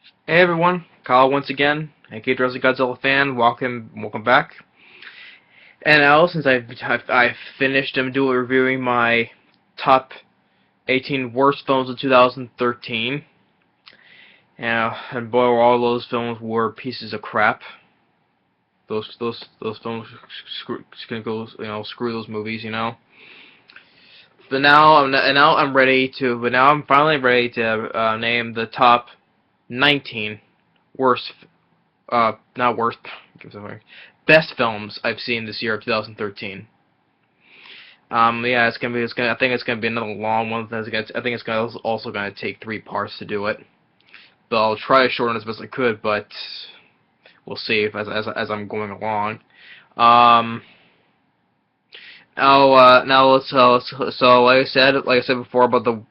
Hey everyone, Kyle once again, aka Dressy Godzilla fan. Welcome back. And now, since I've finished, reviewing my top 18 worst films of 2013. And boy, all those films were pieces of crap. Those films screw those movies. Now I'm ready to. But now I'm finally ready to name the top 19 worst not worst, best films I've seen this year of 2013. Yeah, I think it's gonna be another long one. I think it's also gonna take 3 parts to do it. But I'll try to shorten it as best I could, but we'll see as I'm going along. Um, now so like I said before about the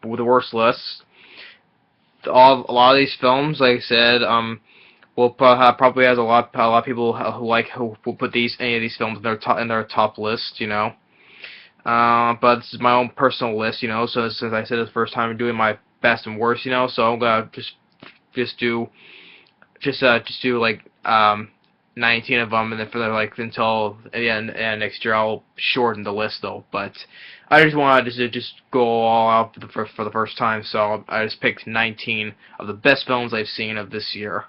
worst list. A lot of these films, like I said, well, probably has a lot of people who will put any of these films in their top list. But this is my own personal list. So since I said it's the first time I'm doing my best and worst. So I'm gonna just do like 19 of them, and then until the end and next year I'll shorten the list though. But I just wanted to just go all out for the first time, so I just picked 19 of the best films I've seen of this year.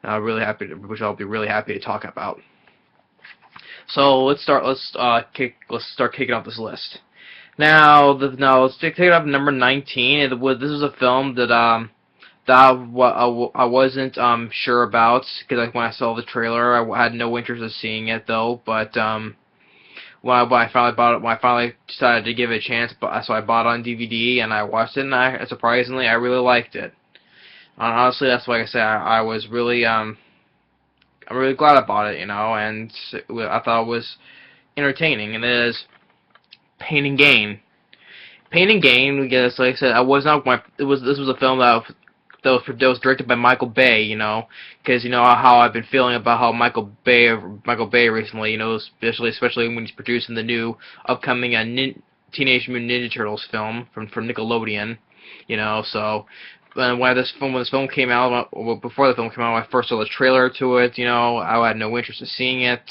Which I'll be really happy to talk about. So let's start kicking off this list. Now let's take it up number 19. This is a film that I wasn't sure about, because when I saw the trailer I had no interest in seeing it though. But when I finally bought it, when I finally decided to give it a chance, so I bought it on DVD and I watched it, and surprisingly I really liked it. Honestly, that's like I said, I was really I'm really glad I bought it, and I thought it was entertaining. And it is Pain and Gain. Pain and Gain, because like I said, I was not my. This was a film that was directed by Michael Bay. Because how I've been feeling about how Michael Bay recently. Especially when he's producing the new upcoming Teenage Mutant Ninja Turtles film from Nickelodeon. So. And when this film came out, before the film came out, I first saw the trailer to it. I had no interest in seeing it.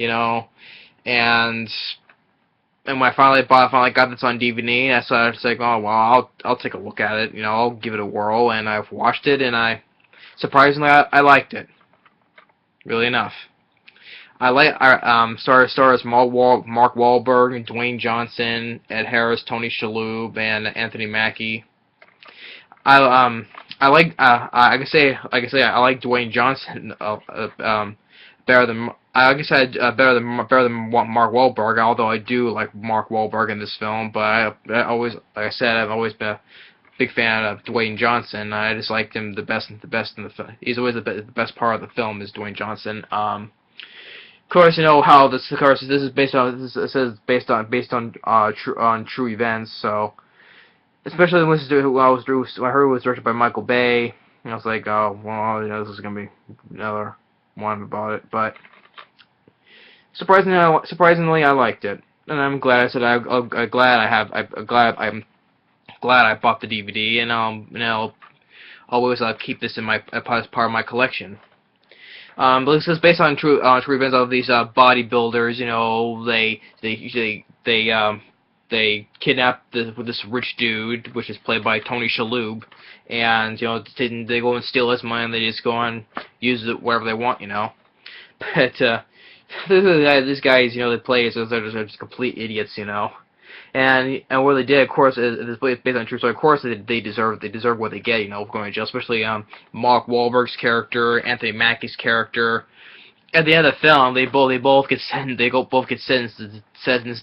And when I finally got this on DVD, I started to say, oh well, I'll take a look at it. I'll give it a whirl, and I've watched it, and surprisingly I liked it. Really enough. Stars Mark Wahlberg, Dwayne Johnson, Ed Harris, Tony Shalhoub, and Anthony Mackie. I can say I like Dwayne Johnson better than better than Mark Wahlberg. Although I do like Mark Wahlberg in this film, but I always, like I said, I've always been a big fan of Dwayne Johnson. I just liked him the best in the film. He's always the best part of the film is Dwayne Johnson. Of course, how this. Of course, this is based on. It says based on true events. So. Especially when I heard it was directed by Michael Bay, and I was like, oh well, this is gonna be another one about it. But surprisingly, I liked it, and I'm glad. I'm glad I bought the DVD, and I'll always keep this in my as part of my collection. But this is based on true events of these bodybuilders. They kidnap this rich dude, which is played by Tony Shalhoub, and they go and steal his money, and they just go and use it wherever they want. But these guys, they play, so they're just complete idiots. And what they did, of course, is based on true story. Of course, they deserve what they get. Going to jail, especially Mark Wahlberg's character, Anthony Mackie's character. At the end of the film, they both get sentenced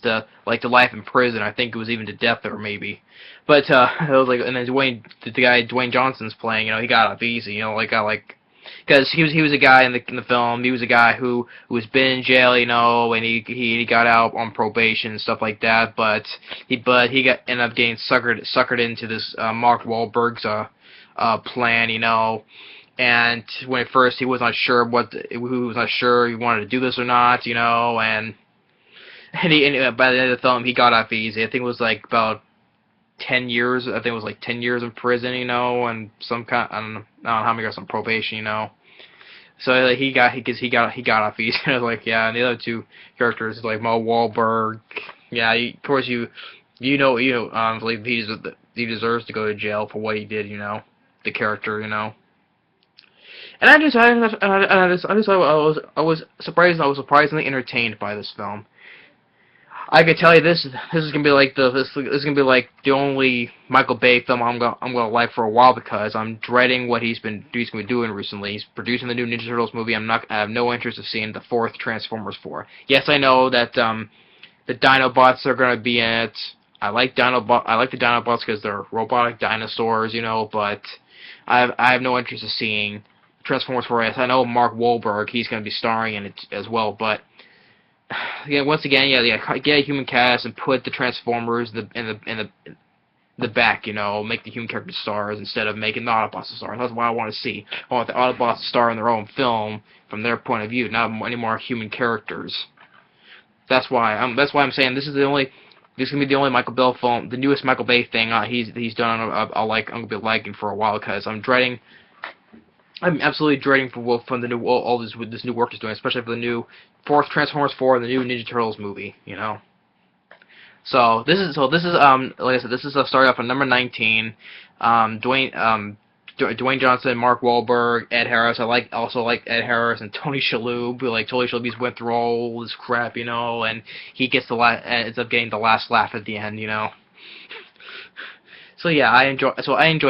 to to life in prison. I think it was even to death or maybe. But it was and then the guy Dwayne Johnson's playing. He got off easy. Because he was a guy in the film. He was a guy who was been in jail. And he got out on probation and stuff like that. But he ended up getting suckered into this Mark Wahlberg's plan. And when at first he was not sure he wanted to do this or not, and by the end of the film he got off easy. I think it was about 10 years. I think it was like 10 years in prison, you know, and some kind. I don't know how many years on probation, you know. So like, he got off easy. I was like, yeah. And the other two characters like Mo Wahlberg. Yeah, of course like he deserves to go to jail for what he did, you know, the character, you know. And I was surprised. I was surprisingly entertained by this film. I could tell you this is gonna be like this is gonna be like the only Michael Bay film I'm gonna like for a while, because I'm dreading what he's gonna be doing recently. He's producing the new Ninja Turtles movie. I have no interest of seeing the fourth Transformers 4. Yes, I know that the Dinobots are gonna be in it. I like the Dinobots because they're robotic dinosaurs, you know. But I have no interest of seeing Transformers 4. Yes, I know Mark Wahlberg, he's gonna be starring in it as well, but yeah, once again, get a human cast and put the Transformers in the back, you know, make the human characters stars instead of making the Autobots the stars. That's what I want to see. I want the Autobots to star in their own film from their point of view, not any more human characters. That's why I'm saying this is gonna be the only Michael Bay film, the newest Michael Bay thing he's done. I'm gonna be liking for a while, because I'm absolutely dreading from the new all this new work is doing, especially for the new fourth Transformers 4 and the new Ninja Turtles movie, you know. So this is like I said, this is a start off on number 19. Dwayne Johnson, Mark Wahlberg, Ed Harris. I also like Ed Harris and Tony Shalhoub. Like Tony Shalhoub's went through all this crap, you know, and he ends up getting the last laugh at the end, you know. So yeah, I enjoy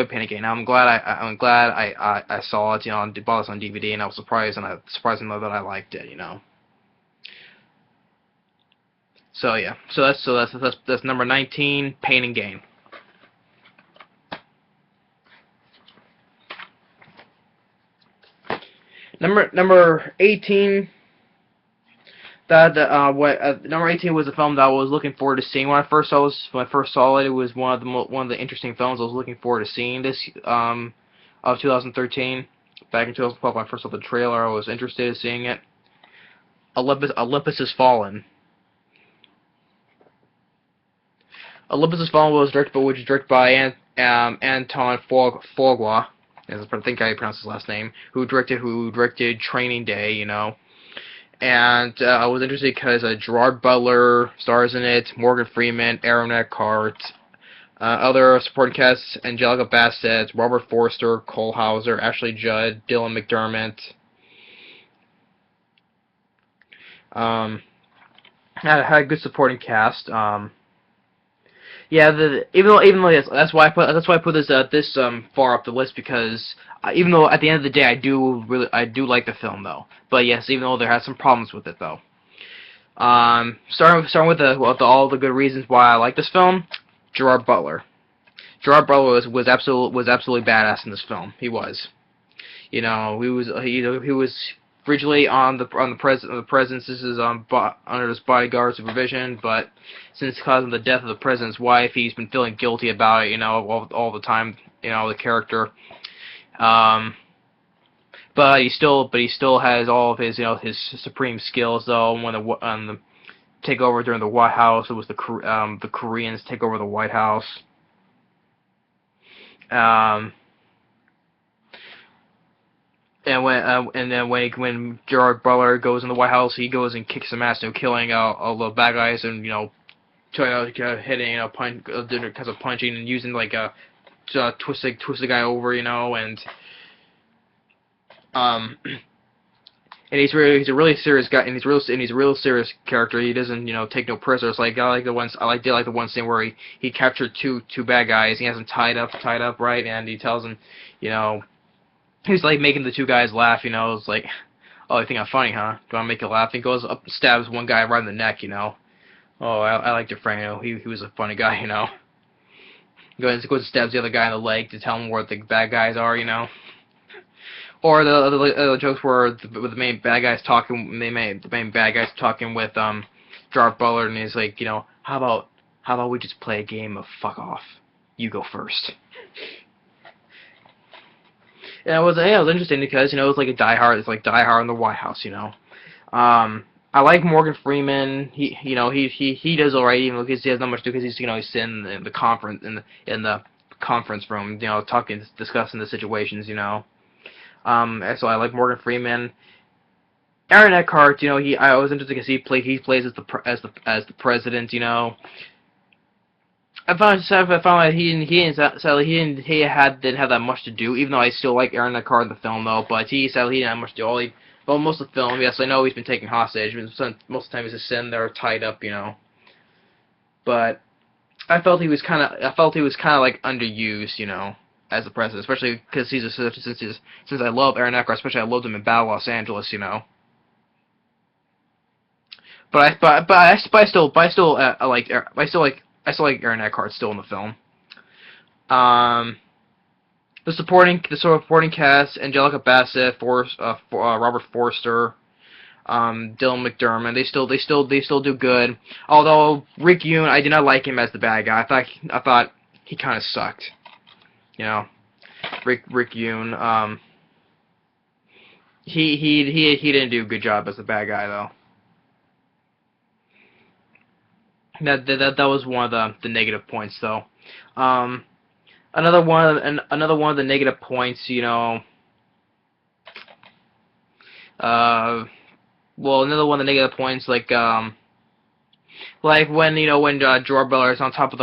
Panic! I'm glad I saw it, you know, bought this on DVD, and I was surprised enough that I liked it, you know. So yeah, that's number 19, Pain and Gain. Number 18. Number 18 was a film that I was looking forward to seeing when I first saw it. It was one of the interesting films I was looking forward to seeing this of 2013. Back in 2012, when I first saw the trailer, I was interested in seeing it. Olympus Has Fallen. Olympus Has Fallen was directed by Anton Fuqua. I think I pronounced his last name. Who directed Training Day, you know. And I was interested because Gerard Butler stars in it, Morgan Freeman, Aaron Eckhart, other supporting casts: Angelica Bassett, Robert Forster, Cole Hauser, Ashley Judd, Dylan McDermott. Had a good supporting cast. Yeah, even though yes, that's why I put this far up the list, because even though at the end of the day I do like the film though. But yes, even though there has some problems with it though. Starting with all the good reasons why I like this film, Gerard Butler. Gerard Butler was absolutely badass in this film. He was. You know, he was originally on the president's. This is under his bodyguard supervision, but since causing the death of the president's wife, he's been feeling guilty about it, you know, all the time, you know, the character. But he still has all of his, you know, his supreme skills though. When the takeover during the White House, it was the Koreans take over the White House. And then when Gerard Butler goes in the White House, he goes and kicks some ass, you know, killing all the bad guys, and you know, hitting, you know, different kinds of punching, and using like twist the guy over, you know, and he's a really serious guy, and he's a real serious character. He doesn't, you know, take no prisoners. Like I did like the one scene where he captured two bad guys. He has them tied up right, and he tells them, you know. He's like making the two guys laugh, you know. It's like, oh, you think I'm funny, huh? Do I make you laugh? He goes up and stabs one guy right in the neck, you know. Oh, I liked your friend, you know. He was a funny guy, you know. Goes and stabs the other guy in the leg to tell him where the bad guys are, you know. Or the other jokes where the main bad guys talking, the main bad guys talking with Gerard Butler, and he's like, you know, how about we just play a game of fuck off? You go first. And it was interesting because, you know, it's like Die Hard in the White House, you know. I I like Morgan Freeman. He does alright, even because he has not much to do, because he's sitting in the conference in the conference room, discussing the situations. And so I like Morgan Freeman. Aaron Eckhart, I was interested because he plays as the president. I found that he didn't have that much to do, even though I still like Aaron Eckhart in the film though. But sadly he didn't have much to do. Well, most of the film, yes, I know he's been taken hostage. But most of the time he's just sitting there tied up. But I felt he was kind of like underused, as the president, especially because since I love Aaron Eckhart, especially I loved him in Battle Los Angeles. I still like Aaron Eckhart still in the film. Um, the supporting cast: Angelica Bassett, Robert Forster, Dylan McDermott. They still do good. Although Rick Yoon, I did not like him as the bad guy. I thought he kind of sucked. Rick Yoon. He didn't do a good job as the bad guy though. That was one of the negative points though. Another one of the negative points, another one of the negative points, like when Gerard Butler is on top of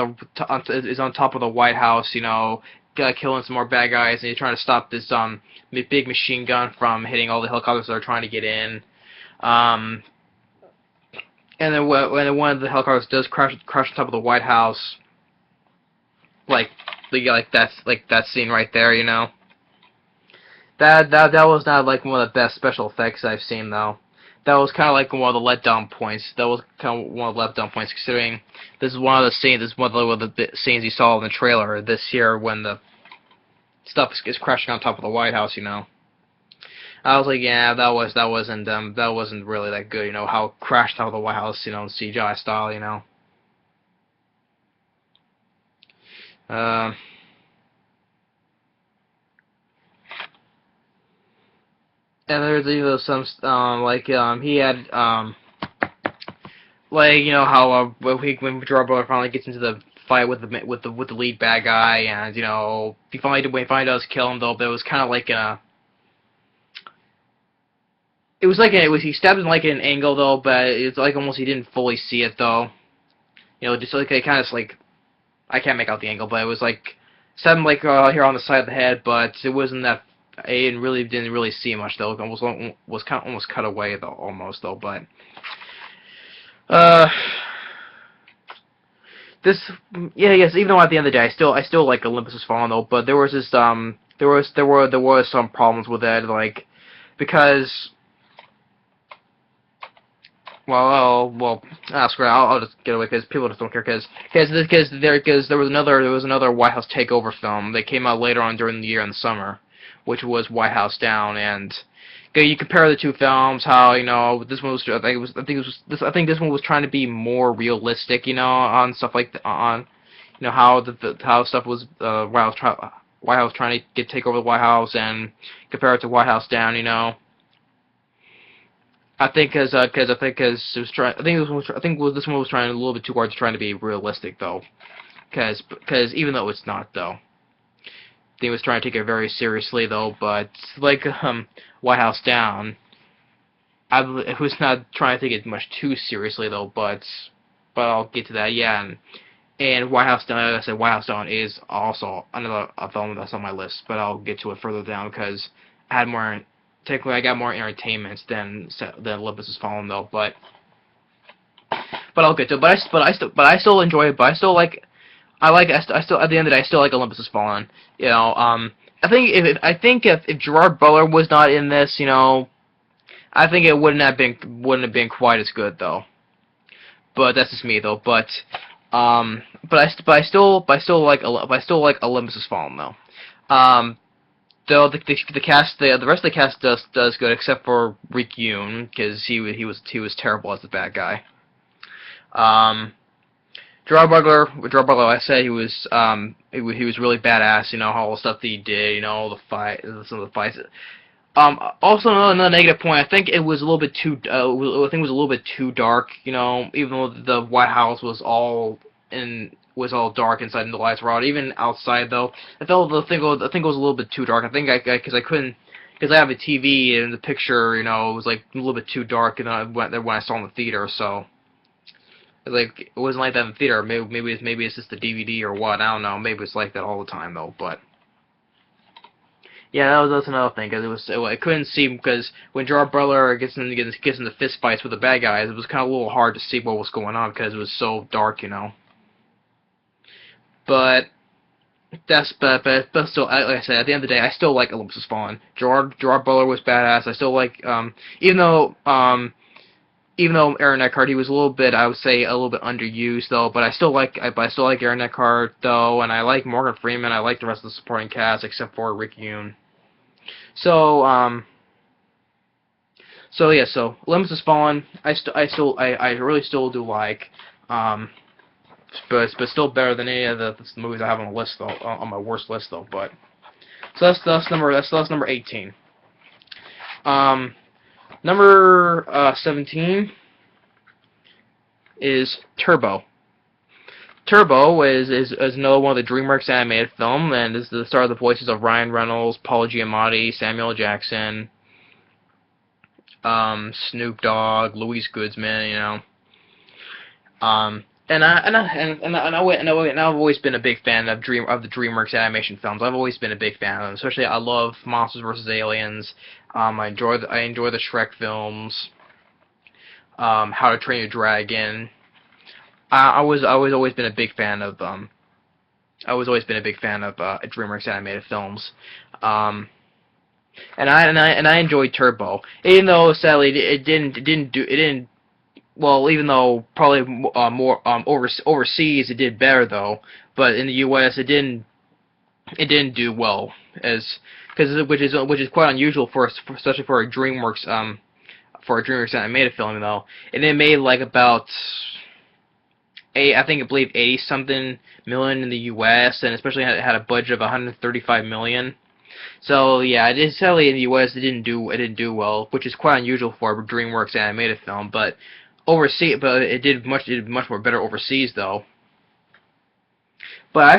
the White House, killing some more bad guys, and he's trying to stop this big machine gun from hitting all the helicopters that are trying to get in. And then when one of the helicopters does crash on top of the White House, that scene right there, that was not like one of the best special effects I've seen though. That was kind of like one of the letdown points. Considering this is one of the scenes you saw in the trailer this year when the stuff is crashing on top of the White House. I was like, yeah, that wasn't really that good. How it crashed out of the White House, in CGI style. And there's some he had how when Gerard Butler finally gets into the fight with the lead bad guy, and he finally does kill him though, but it was kind of like he stabbed him like at an angle though, but it's like almost he didn't fully see it though. Just like it kind of like, I can't make out the angle, but it was like stabbed him here on the side of the head, but it wasn't that. I didn't really see much though. It was kind of almost cut away though, almost though. But yes. Even though at the end of the day, I still like Olympus Has Fallen though. But there was some problems with it, because. Screw it. I'll just get away because people just don't care. Because there was another White House takeover film that came out later on during the year in the summer, which was White House Down, and you compare the two films. How this one was, I think this one was trying to be more realistic, on stuff how stuff was White House trying to take over the White House, and compare it to White House Down, I think this one was trying a little bit too hard to trying to be realistic though, because even though it's not though. He was trying to take it very seriously though, but White House Down, I was not trying to take it much too seriously though, but I'll get to that. Yeah, and White House Down, like I said, White House Down is also another film that's on my list, but I'll get to it further down because I got more entertainment than Olympus Has Fallen though, but I'll get to it. But I still enjoy it. But I still at the end of the day, I still like Olympus Has Fallen. I think if Gerard Butler was not in this, I think it wouldn't have been quite as good though. But that's just me though. But I still like Olympus Has Fallen though. Though the cast, the rest of the cast does good, except for Rick Yoon, because he was terrible as the bad guy. Gerard Butler, I said he was really badass. All the stuff that he did, some of the fights. Also another negative point. I think it was a little bit too. I think it was a little bit too dark. You know, even though the White House was all dark inside and the lights were out. Even outside though, I think it was a little bit too dark. I think because I couldn't because I have a TV and the picture, you know, it was like a little bit too dark, and then when I saw it in the theater, so. Like it wasn't like that in the theater. Maybe it's just the DVD or what. I don't know. Maybe it's like that all the time though. But yeah, that's another thing because I couldn't see because when Gerard Butler gets into fist fights with the bad guys, it was kind of a little hard to see what was going on because it was so dark, you know. But but still, like I said, at the end of the day, I still like Olympus Has Fallen. Gerard Butler was badass. I still like even though Aaron Eckhart, he was a little bit, I would say, a little bit underused though. But I still like Aaron Eckhart though, and I like Morgan Freeman. I like the rest of the supporting cast except for Rick Yoon. So so Olympus Has Fallen. I really still do like, but still better than any of the movies I have on the list though, on my worst list though. But so that's number 18. Number 17 is Turbo. Turbo is another one of the DreamWorks animated film, and is the star of the voices of Ryan Reynolds, Paul Giamatti, Samuel L. Jackson, Snoop Dogg, Louise Goodsman, you know. I've always been a big fan of the DreamWorks animation films. I've always been a big fan of them. Especially, I love Monsters vs. Aliens. I enjoy the Shrek films. How to Train Your Dragon. I was always been a big fan of DreamWorks animated films. And I enjoyed Turbo, even though sadly it didn't. Well, even though probably more overseas it did better though, but in the U.S. it didn't do well which is quite unusual especially for a DreamWorks animated film though. And it made like about I believe 80 something million in the U.S. and especially had a budget of 135 million. So yeah, sadly in the U.S. it didn't do well, which is quite unusual for a DreamWorks animated film, but it did much more better overseas though. But I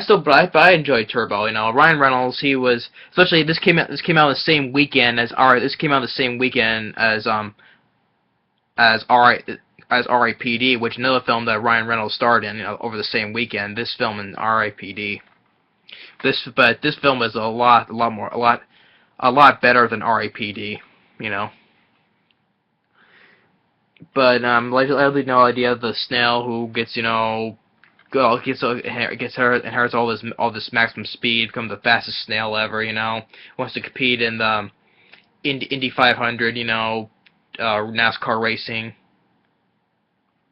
enjoyed Turbo. You know, Ryan Reynolds. He was especially this came out the same weekend as R.I.P.D., which another film that Ryan Reynolds starred in, you know, over the same weekend. This film and R.I.P.D. This film is a lot better than R.I.P.D. You know. But like I had no idea the snail who gets inherits all this maximum speed, becomes the fastest snail ever. You know, wants to compete in the Indy 500. You know, NASCAR racing.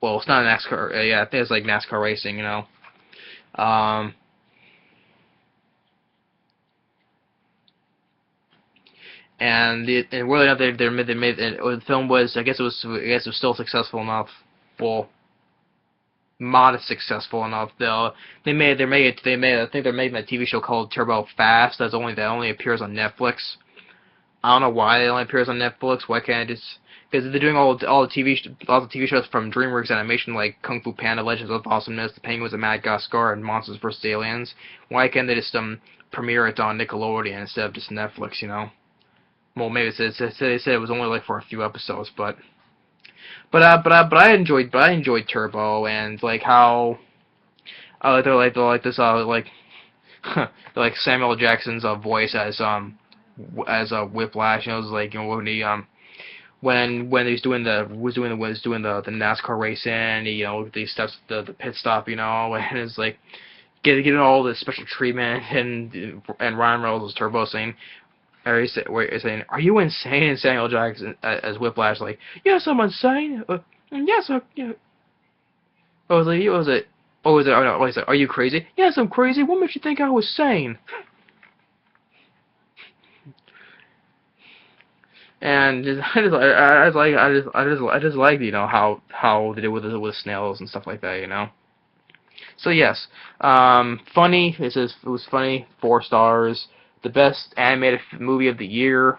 Well, it's not NASCAR. Yeah, I think it's like NASCAR racing. You know. And really enough, they made the film was I guess it was still successful enough. Well, modest successful enough though. I think they're making that TV show called Turbo Fast. That only appears on Netflix. I don't know why it only appears on Netflix. Why can't I just because they're doing all the TV shows from DreamWorks Animation like Kung Fu Panda, Legends of Awesomeness, The Penguins of Madagascar, and Monsters vs. Aliens. Why can't they just premiere it on Nickelodeon instead of just Netflix? You know. Well, maybe they said it was only like for a few episodes, but I enjoyed Turbo and like how they're like this like Samuel L. Jackson's voice as Whiplash. You know, it was like, you know, when he when he was doing the NASCAR racing, you know, the steps the pit stop, you know, and it's like getting all this special treatment and Ryan Reynolds' Turbo saying. Or he's saying, "Are you insane?" And Samuel Jackson as Whiplash, like, "Yes, I'm insane. Yes, yeah." Oh, was like, was it? Oh, was it? Oh no, he said, "Are you crazy?" "Yes, I'm crazy. What makes you think I was sane?" And I just like you know how they did with snails and stuff like that, you know. So yes, funny. It was funny. 4 stars. The best animated movie of the year.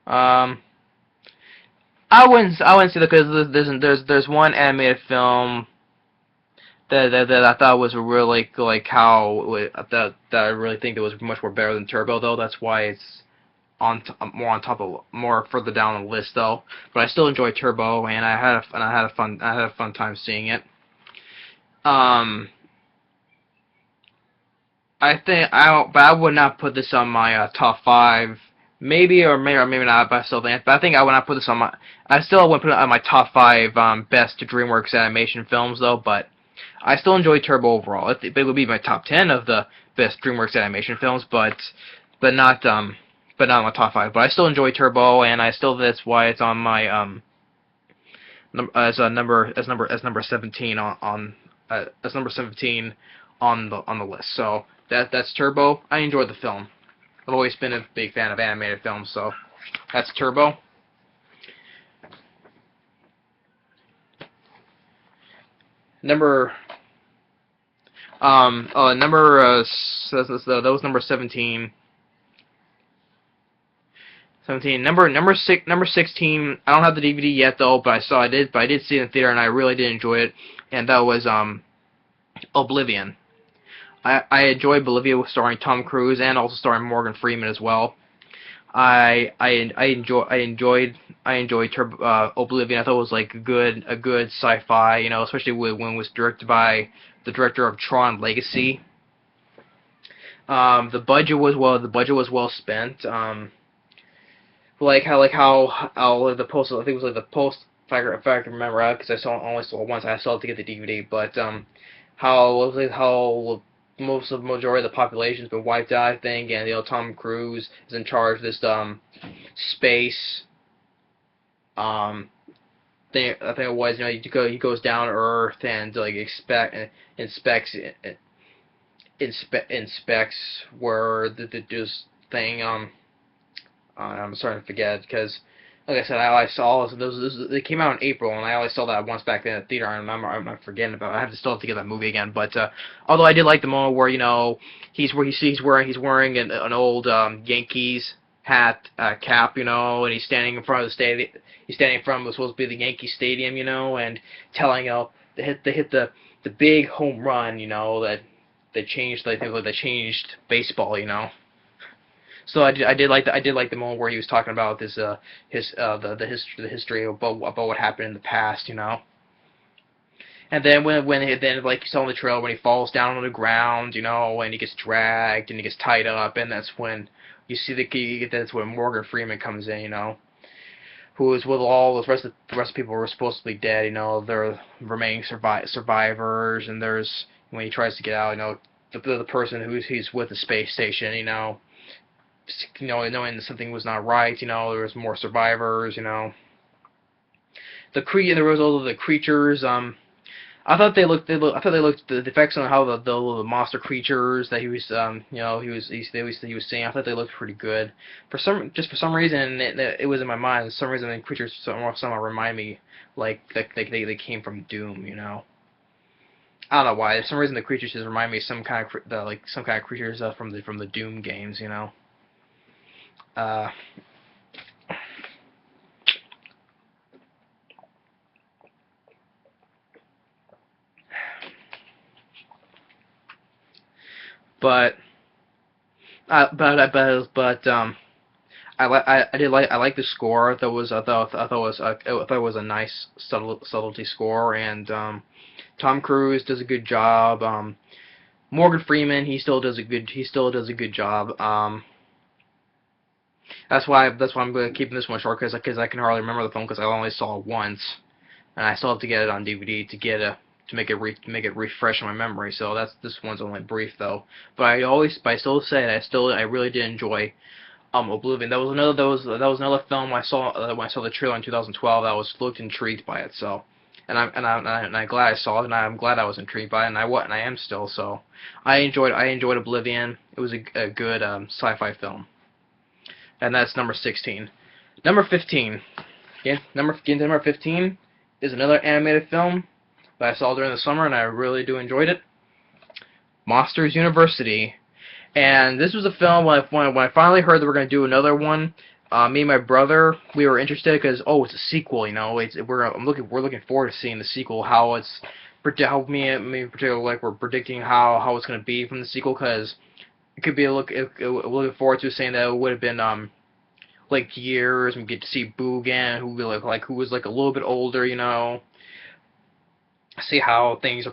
Um, I wouldn't say that because there's one animated film that I thought was really like that I really think that was much more better than Turbo though. That's why it's more on top of more further down the list though. But I still enjoy Turbo, and I had a fun time seeing it. Um, I think I don't, but I would not put this on my top five. Maybe not, but I still think. But I think I would not put this on my. I still wouldn't put it on my top five best DreamWorks animation films though. But I still enjoy Turbo overall. It would be my top 10 of the best DreamWorks animation films, but not but not my top five. But I still enjoy Turbo, and I still that's why it's on my as number 17 as number 17 on the list. So that's Turbo. I enjoyed the film. I've always been a big fan of animated films, so that's Turbo. Number that was number 17. 17. Number 16. I don't have the DVD yet though, but I did see it in theater and I really did enjoy it. And that was Oblivion. I enjoyed Oblivion starring Tom Cruise and also starring Morgan Freeman as well. I enjoyed Oblivion. I thought it was like a good sci-fi, you know, especially when it was directed by the director of Tron Legacy. The budget was well spent. How the post, I think it was like the post, if I can remember, because only saw it once. I still have to get the DVD, but how most of the majority of the population's been wiped out, I think, and Tom Cruise is in charge of this space thing. I think it was, he goes down to Earth and like inspects where this thing I'm starting to forget because, like I said, I saw those. They came out in April, and I only saw that once back then at the theater, and I'm forgetting about it. I still have to get that movie again. But although I did like the moment where he's wearing an old Yankees hat cap, and he's standing in front of the stadium. He's standing in front of what's supposed to be the Yankee Stadium, and telling they hit the big home run, that they changed. I think they changed baseball, So I did like the moment where he was talking about this the history about what happened in the past, And then then like you saw in the trailer when he falls down on the ground, and he gets dragged and he gets tied up, and that's when you see that's when Morgan Freeman comes in, who is with all the rest of the people who are supposed to be dead, they're remaining survivors, and there's when he tries to get out, the person he's with the space station, knowing that something was not right, there was more survivors, there was all of the creatures, I thought they looked the effects on how the monster creatures that he was he was seeing, I thought they looked pretty good. For some reason it was in my mind. For some reason the creatures somehow remind me like they came from Doom, I don't know why. For some reason the creatures just remind me of some kind of creatures from the Doom games, but I like the score. I thought it was a nice subtlety score, and Tom Cruise does a good job. Morgan Freeman, he still does a good job. That's why I'm going to keep this one short because I can hardly remember the film because I only saw it once, and I still have to get it on DVD to make it refresh in my memory. So this one's only brief though. But I still say that I really did enjoy Oblivion. That was another film I saw when I saw the trailer in 2012. I looked intrigued by it. So. And I'm glad I saw it, and I'm glad I was intrigued by it, and I am still. So, I enjoyed Oblivion. It was a good sci-fi film. And that's number 16. Number 15. Number 15 is another animated film that I saw during the summer, and I really do enjoyed it. Monsters University. And this was a film when I finally heard that we're going to do another one. Me and my brother, we were interested because it's a sequel. We're looking forward to seeing the sequel. How me in particular, like, we're predicting how it's gonna be from the sequel, because it could be we're looking forward to saying that it would have been like years, and we get to see Boo again, who be who was like a little bit older, see how things are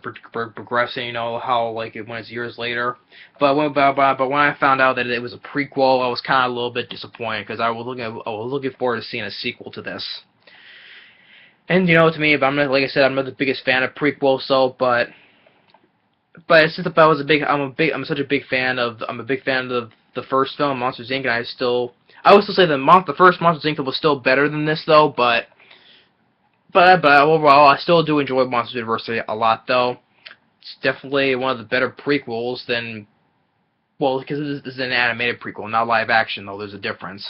progressing, how like when it's years later. But when I found out that it was a prequel, I was kind of a little bit disappointed, because I was looking forward to seeing a sequel to this. And to me, like I said, I'm not the biggest fan of prequels, but it's just about I'm such a big fan of the first film, Monsters Inc. And I would still say the first Monsters Inc. was still better than this though, but overall I still do enjoy Monsters University a lot though. It's definitely one of the better prequels than, well, because this is an animated prequel, not live action though. There's a difference,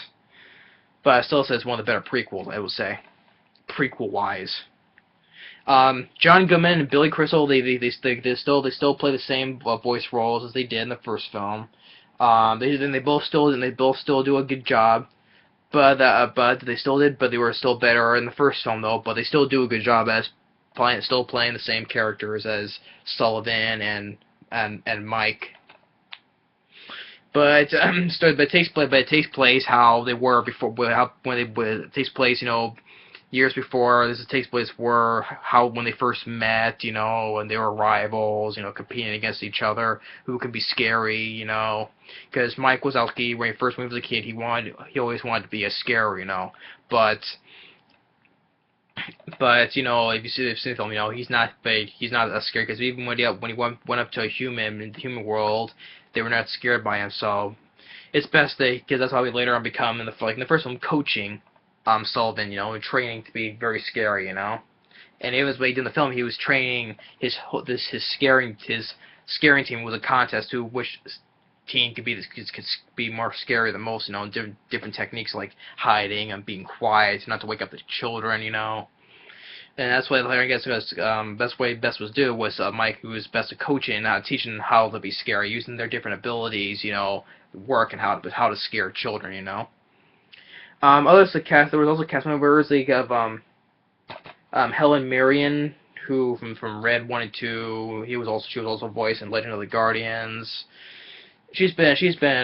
but I still say it's one of the better prequels, I would say, prequel wise. John Goodman and Billy Crystal, they still play the same voice roles as they did in the first film. They both still do a good job, but they were still better in the first film though. But they still do a good job as still playing the same characters as Sullivan and Mike. But it takes place how they were before, it takes place, years before. This takes place when they first met, and they were rivals, competing against each other, who can be scary, because Mike Wazowski, when he was a kid, he always wanted to be a scary, but if you see the film, he's not a scary, because even when he went up to a human in the human world, they were not scared by him. So it's best because that's how he later on become in the first one, coaching Sullivan, and training to be very scary, And it was what he did in the film. He was training his scaring team was a contest to which team could be more scary than most, different techniques like hiding and being quiet, not to wake up the children, And that's what I guess best was do was Mike, who was best at coaching, teaching them how to be scary, using their different abilities, work, and how to scare children, Others the cast, there was also cast members. They have Helen Mirren, who from Red 1 and 2. She was also voiced in Legend of the Guardians. She's been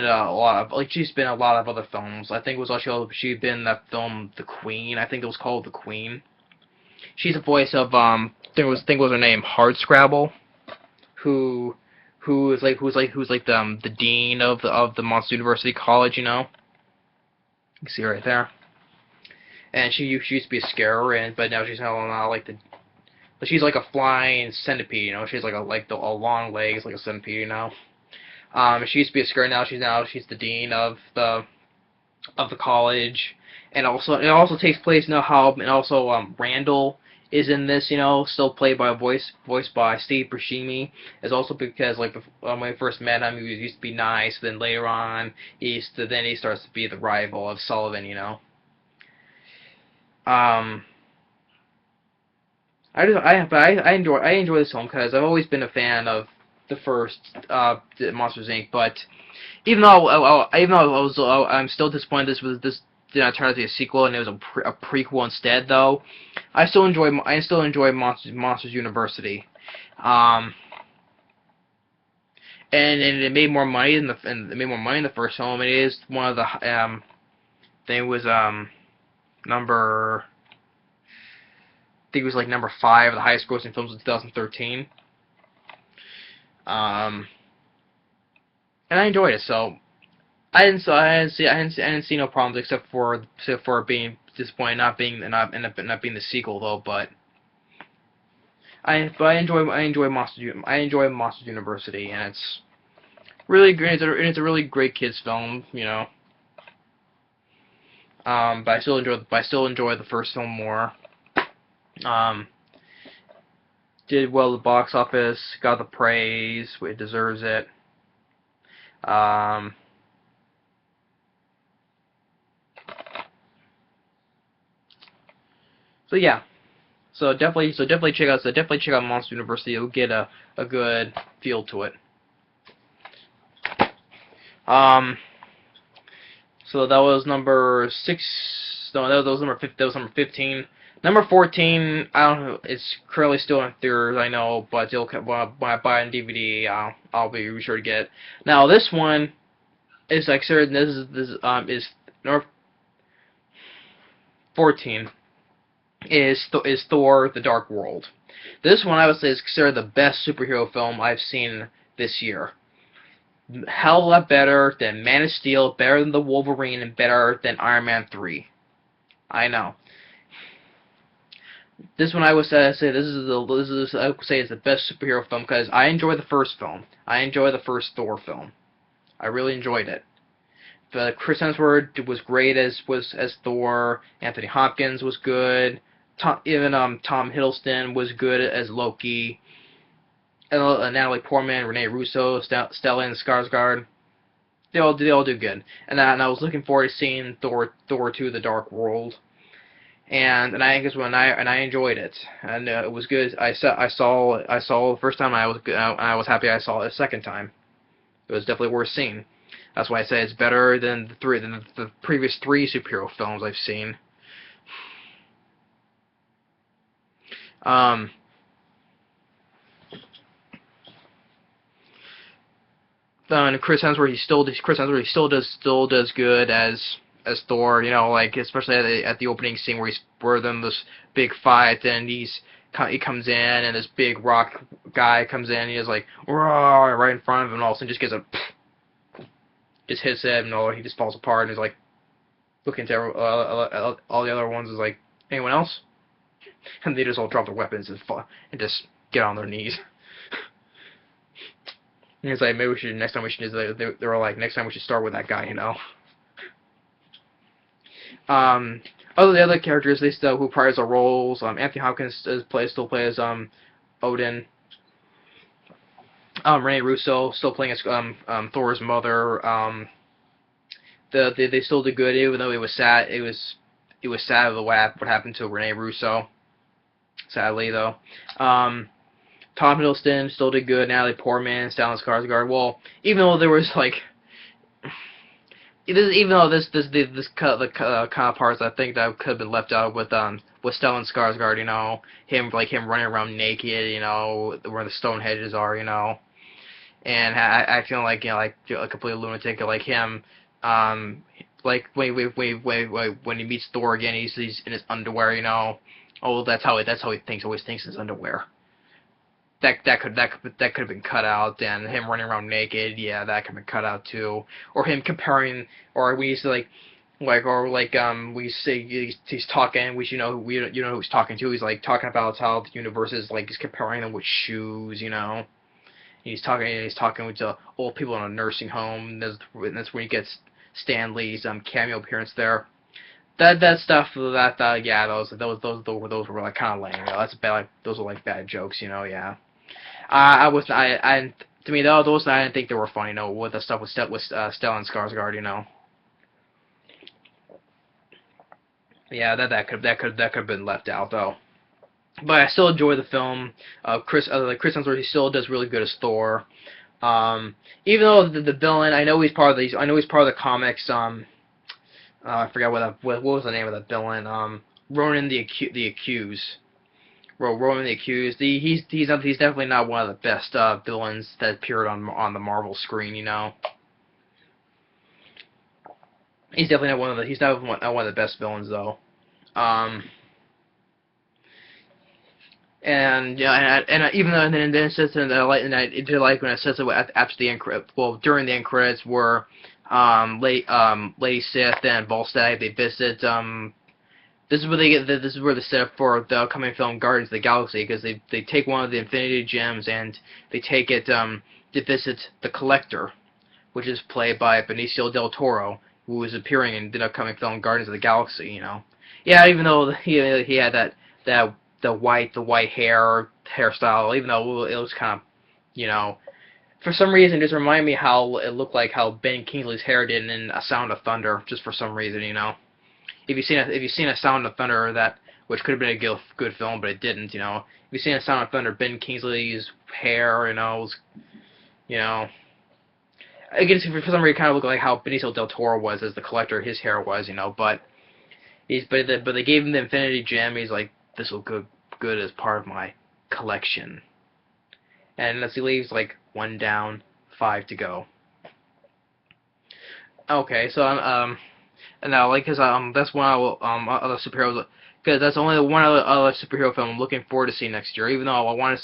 a lot of other films. I think it was also she'd been in that film The Queen. I think it was called The Queen. She's the voice of I think was her name, Hardscrabble, who's like the dean of the Monster University College, You can see right there. And she used to be a scarer, but now she's not like but she's like a flying centipede, She's like a long legs like a centipede, She used to be a scarer. Now she's the dean of the college, and it also takes place Randall is in this, still played by voiced by Steve Buscemi. It's also because when I first met him, he used to be nice. Then later on, he starts to be the rival of Sullivan, I enjoy this film because I've always been a fan of the first Monsters Inc. But even though I'm still disappointed this did not turn out to be a sequel and it was a prequel instead, though, I still enjoy Monsters University. And it made more money in the first film. It is one of the I think it was number 5 of the highest grossing films of 2013. And I enjoyed it, so I didn't see no problems except for being disappointed not being the sequel though. But I enjoy Monsters University, and it's really great. It's a really great kids film, But I still enjoy the first film more. Did well at the box office, got the praise, it deserves it. So yeah, so definitely check out Monster University. You'll get a good feel to it. So So that was number 6. No, that was number 50. That was number 15. Number 14. I don't know. It's currently still in theaters, I know, but when I buy it on DVD, I'll be sure to get it. Now this one is like certain. Is number 14 is Thor: The Dark World. This one I would say is considered the best superhero film I've seen this year. Hell of a lot better than Man of Steel, better than the Wolverine, and better than Iron Man 3. I know. This one I would say I would say is the best superhero film because I enjoyed the first film. I enjoyed the first Thor film. I really enjoyed it. Chris Hemsworth was great as Thor. Anthony Hopkins was good. Tom Hiddleston was good as Loki. Natalie Portman, Rene Russo, Stellan Skarsgård. They all do good. And I was looking forward to seeing Thor 2: The Dark World. And I enjoyed it, and it was good. I saw the first time. I was happy I saw it a second time. It was definitely worth seeing. That's why I say it's better than the previous 3 superhero films I've seen. And Chris Hemsworth, he still does good as Thor. You know, like especially at the opening scene where them this big fight, and he comes in, and this big rock guy comes in, and he's like, "Roar," right in front of him, and all of a sudden just gets just hits him, and he just falls apart, and he's like looking to all the other ones, is like, anyone else? And they just all drop their weapons and just get on their knees. And it's like, maybe we should, next time we should, they were like, next time we should start with that guy, you know. The other characters, they still, who priors their roles, Anthony Hopkins still plays Odin. Rene Russo still playing as Thor's mother. They still did good, even though it was sad. It was sad what happened to Rene Russo. Sadly, though. Tom Hiddleston still did good. Natalie Portman, Stellan Skarsgård. Well, even though there was like, even though the kind of parts I think that could have been left out with Stellan Skarsgård, you know, him running around naked, you know, where the stone hedges are, you know, and acting like, you know, like a complete lunatic, like him, like when he meets Thor again, he's in his underwear, you know. Oh, that's how he thinks. Always thinks in his underwear. That could have been cut out, and him running around naked, yeah, that could have been cut out too. Or him comparing, or we used to we say he's talking, which you know who he's talking to. He's like talking about how the universe is like he's comparing them with shoes, you know. He's talking with old people in a nursing home. And that's when he gets Stan Lee's cameo appearance there. That stuff, yeah, those were like kind of lame. You know, that's bad. Like, those were like bad jokes, you know. Yeah. To me though, those I didn't think they were funny. You know, with the stuff with Stellan Skarsgård, you know. Yeah, that could have been left out though. But I still enjoy the film. Chris Hemsworth, he still does really good as Thor. Even though the villain, I know he's part of the comics. I forgot what was the name of the villain. Ronan the Accused. Ronan the Accused. He's definitely not one of the best villains that appeared on the Marvel screen. You know. He's definitely not one of the best villains though. And yeah, and even though then it says when it says after the end credits, well, during the end credits were Lady Sif and Volstagg, they visit this is where they set up for the upcoming film Guardians of the Galaxy, because they take one of the Infinity Gems and they take it to visit the Collector, which is played by Benicio del Toro, who is appearing in the upcoming film Guardians of the Galaxy. You know, yeah, even though he had the white hairstyle, even though it was kind of, you know, for some reason, just remind me how it looked like how Ben Kingsley's hair did in A Sound of Thunder, just for some reason, you know. If you've seen A Sound of Thunder, which could have been a good film, but it didn't, you know. If you've seen A Sound of Thunder, Ben Kingsley's hair, you know, was, you know, I guess for some reason, it kind of looked like how Benicio del Toro was as the collector. His hair was, but but they gave him the Infinity Gem. He's like, this will good as part of my collection. And as he leaves, like, 1 down, 5 to go. Okay, so and now, like, cause that's one other superheroes, cause that's only the one other superhero film I'm looking forward to seeing next year. Even though I want to,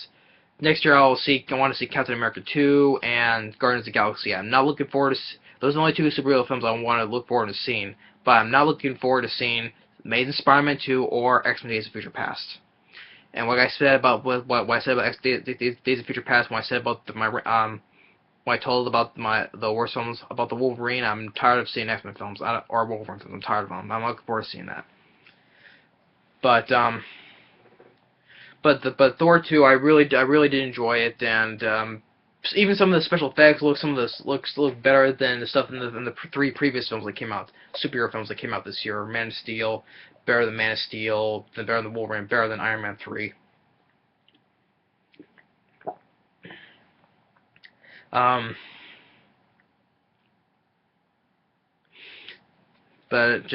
next year I want to see Captain America 2 and Guardians of the Galaxy. I'm not looking forward to. Those are the only 2 superhero films I want to look forward to seeing. But I'm not looking forward to seeing Amazing Spider-Man 2 or X-Men: Days of Future Past. And what I said about what I said about Days of Future Past, when I said about when I told about the worst films about the Wolverine, I'm tired of seeing X-Men films or Wolverine films. I'm tired of them. I'm looking forward to seeing that. But Thor 2, I really did enjoy it, and even some of the special effects look better than the stuff in the 3 previous films that came out, superhero films that came out this year. Man of Steel, better than Man of Steel, better than Wolverine, better than Iron Man 3. But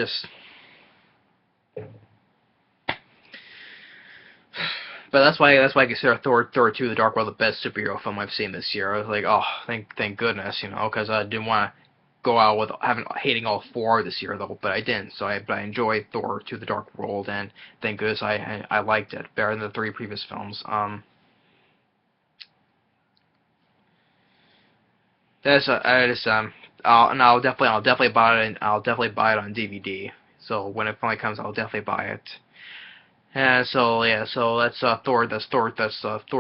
that's why I consider Thor 2: The Dark World the best superhero film I've seen this year. I was like, oh, thank goodness, because I didn't want to go out with hating all 4 this year though, but I didn't. But I enjoyed Thor 2: The Dark World, and thank goodness I liked it better than the 3 previous films. I'll definitely buy it. I'll definitely buy it on DVD. So when it finally comes, I'll definitely buy it. And so yeah, so that's Thor. That's Thor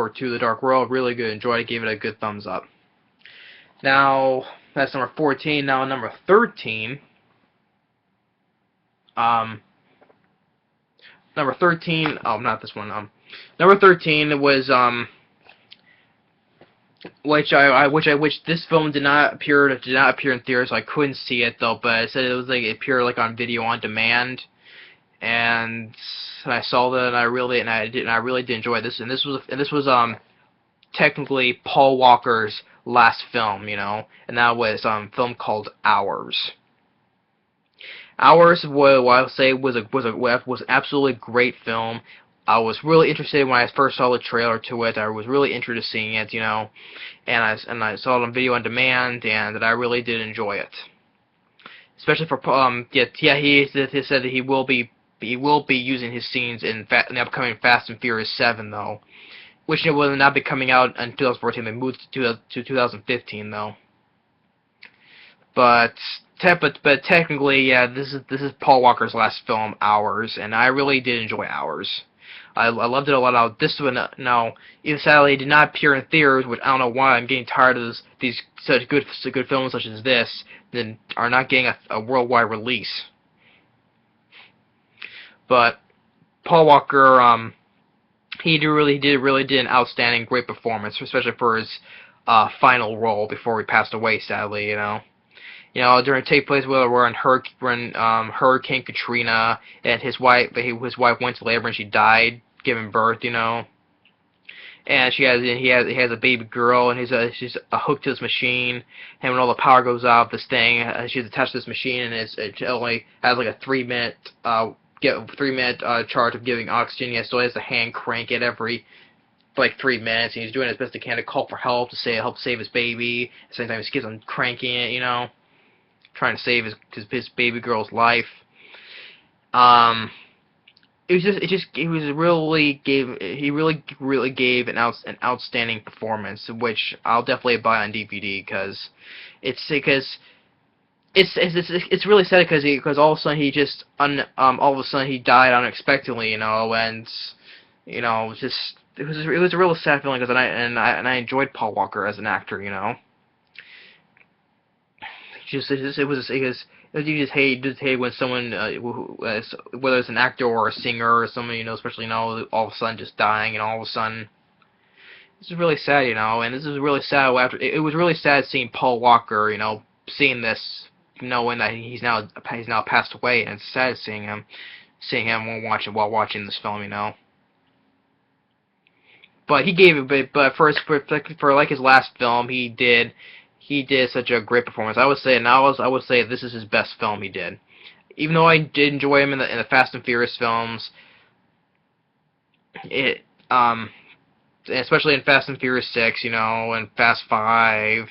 2: The Dark World. Really good. Enjoyed it. Gave it a good thumbs up. Now that's number 14. Now number 13. Number 13. Oh, not this one. Number 13 was which this film did not appear in theaters, so I couldn't see it though. But it said it appeared like on video on demand, and I saw that, and I really did enjoy this. And this was technically Paul Walker's last film, and that was a film called Hours. Hours, what I would say, was an absolutely great film. I was really interested when I first saw the trailer to it. I was really interested in seeing it, and I saw it on video on demand, and that I really did enjoy it. Especially for he said that he will be using his scenes in the upcoming Fast and Furious 7 though, which it will not be coming out in 2014. They moved to 2015 though. But technically, yeah, this is Paul Walker's last film, Hours, and I really did enjoy Hours. I loved it a lot. Now, this one, no, even sadly, it did not appear in theaters, which I don't know why. I'm getting tired of these such good films such as this that are not getting a worldwide release. But Paul Walker, he really did an outstanding, great performance, especially for his final role before he passed away. Sadly, during take place when Hurricane Katrina, and his wife went to labor and she died giving birth, and he has a baby girl, and she's hooked to this machine, and when all the power goes out of this thing, she's attached to this machine, and it only has like a 3-minute charge of giving oxygen. He still has to hand crank it every 3 minutes, and he's doing his best he can to call for help to help save his baby. At the same time, he keeps on cranking it, trying to save his baby girl's life. He really gave an outstanding performance, which I'll definitely buy on DVD because it's really sad because all of a sudden he died unexpectedly, and it was a real sad feeling because I enjoyed Paul Walker as an actor, You just hate when someone, whether it's an actor or a singer or someone especially all of a sudden just dying, and all of a sudden, this is really sad, and this is really sad. It was really sad seeing Paul Walker, seeing this, knowing that he's now passed away, and it's sad seeing him while watching this film, But he gave it, but for like his last film, he he did such a great performance. I would say, I would say this is his best film he did. Even though I did enjoy him in the Fast and Furious films, it especially in Fast and Furious 6, you know, and Fast 5.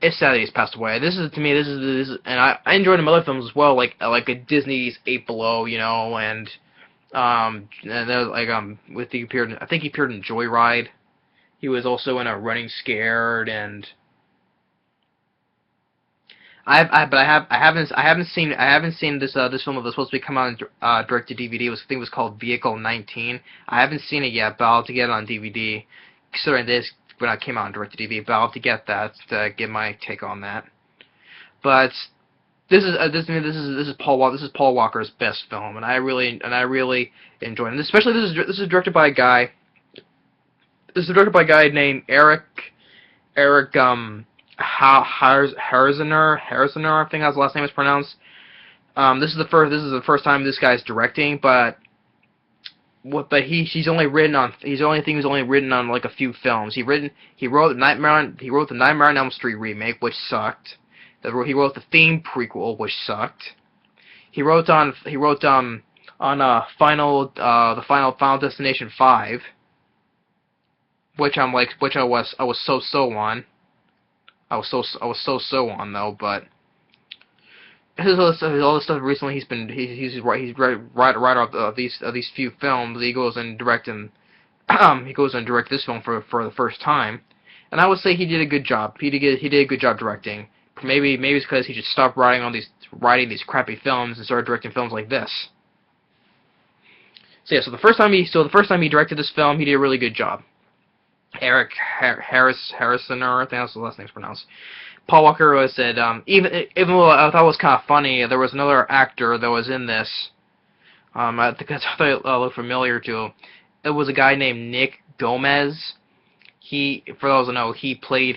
It's sad that he's passed away. This is, to me, this is and I enjoyed him in other films as well, like a Disney's Eight Below, you know, and there was with I think he appeared in Joyride. He was also in a Running Scared, and I haven't seen this film that was supposed to be coming out on direct to DVD. I think it was called Vehicle 19. I haven't seen it yet, but I'll have to get it on DVD. Considering this when I came out on direct to DVD, but I'll have to get that to get my take on that. But this is Paul Walker's best film, and I really enjoyed it. Especially this is directed by a guy. This is directed by a guy named Eric Harrisoner, I think his last name is pronounced. This is the first time this guy's directing, but he's only written on like a few films. He wrote the Nightmare on Elm Street remake, which sucked. He wrote the Theme prequel, which sucked. He wrote on Final Destination 5, which I was so on. I was so on though, but all this stuff recently he's writer of these few films. He goes and direct this film for the first time, and I would say he did a good job. He did a good job directing. Maybe it's because he just stopped writing these crappy films and started directing films like this. So yeah, the first time he directed this film, he did a really good job. Eric Harrisoner, I think that's the last name's pronounced. Paul Walker said, even though I thought it was kind of funny, there was another actor that was in this. I think I thought it looked familiar to him. It was a guy named Nick Gomez. For those who know, he played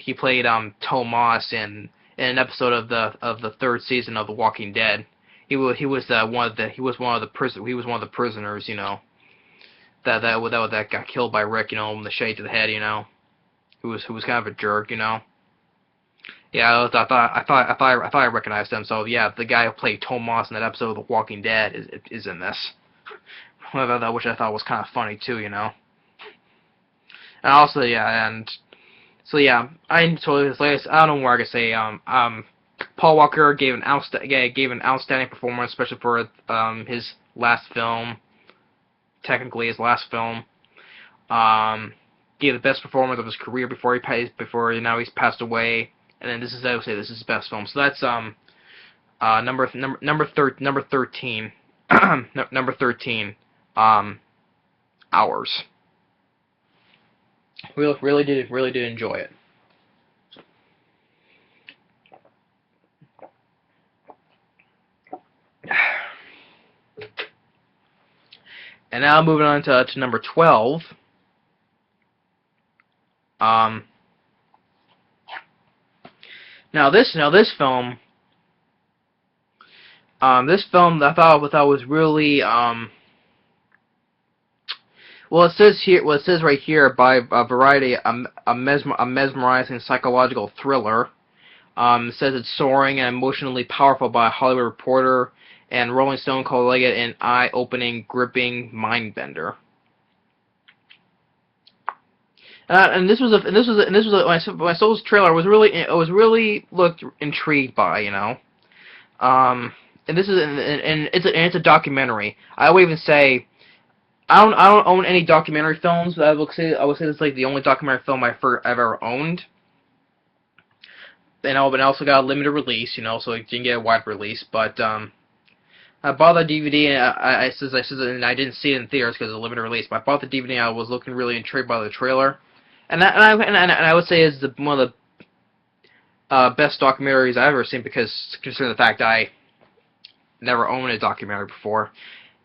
Tomas in an episode of the third season of The Walking Dead. He was one of the prisoners, you know. That got killed by Rick, you know, in the shade to the head, you know, who was kind of a jerk, you know. Yeah, I thought I recognized him. So yeah, the guy who played Tomas in that episode of The Walking Dead is in this, which I thought was kind of funny too, you know. And also I don't know more I could say. Paul Walker gave an outstanding performance, especially for his last film. Technically his last film. Gave the best performance of his career before he's passed away. And then I would say this is his best film. So that's number 13. Number 13. Hours. Really did enjoy it. And now moving on to number 12. Now this film I thought was really well, it says right here by Variety a mesmerizing psychological thriller. It says it's soaring and emotionally powerful by a Hollywood Reporter, and Rolling Stone called it an eye-opening, gripping mind-bender. And this was when I saw this trailer, I was really looked intrigued by, you know. And it's a documentary. I would even say I don't own any documentary films, but I would say this is like the only documentary film I've ever owned. And I also got a limited release, you know, so it didn't get a wide release. But I bought the DVD, and I didn't see it in theaters because it was a limited release. But I bought the DVD, and I was looking really intrigued by the trailer. And I would say it's one of the best documentaries I've ever seen, because considering the fact I never owned a documentary before.